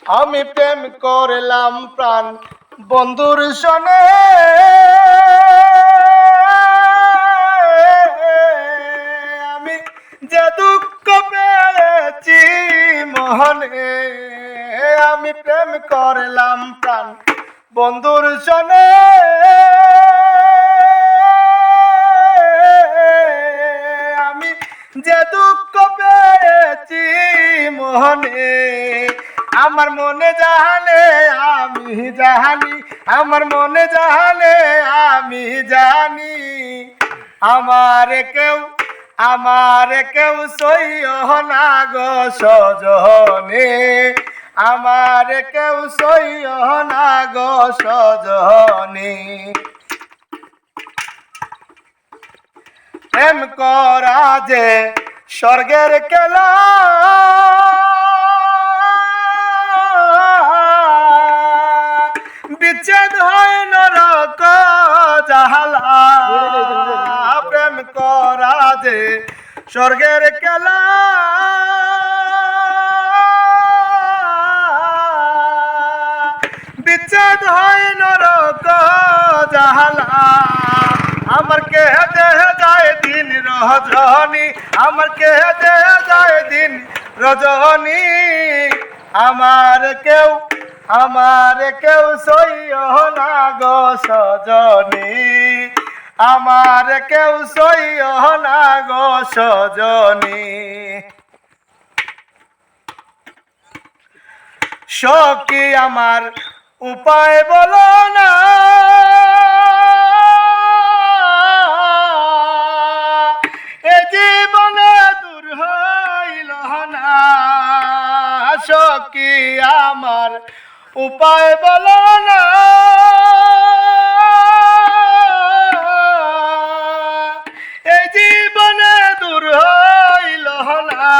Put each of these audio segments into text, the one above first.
আমি প্রেম করলাম প্রাণ বন্ধুর সনে, আমি যে দুঃখ পেয়েছি মহনে, আমি প্রেম করলাম প্রাণ বন্ধুর সনে, আমি যে দুঃখ পেয়েছি মহনে, আমার মনে জানে আমি জানি, আমার মনে জানে আমি জানি, আমার কেউ সইহ না গো সজনে, আমার কেউ সইহ না গো সজনে। প্রেম করা যে স্বর্গের খেলা, বিচ্ছেদ হয় নরক জাহালা, প্রেম করা যে স্বর্গের খেলা, বিচ্ছেদ হয় নরক জাহালা, আমার কে যায় দিন রজনী, আমার কে যায় দিন রজনী, আমার কেউ সইহ না গো সজনী, আমার কেউ সইহ না গো সজনী। সখী আমার উপায় বলো না, এ জীবনে দূর হইল না, সখী আমার উপায় বলো না, এই জীবনে দূর হইল না,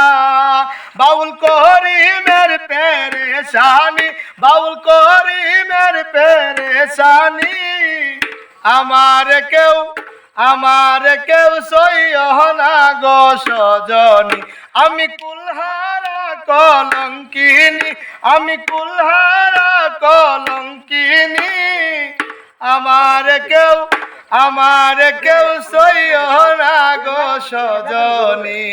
বাউল করিমের পেরেশানি, বাউল করিমের পেরেশানি, আমার কেউ সইহ না গো সজনী, আমি কুলহারা কলঙ্কিনী, আমি কুলহারা কলঙ্কিনী, আমার কেউ সইহ না গো সজনী।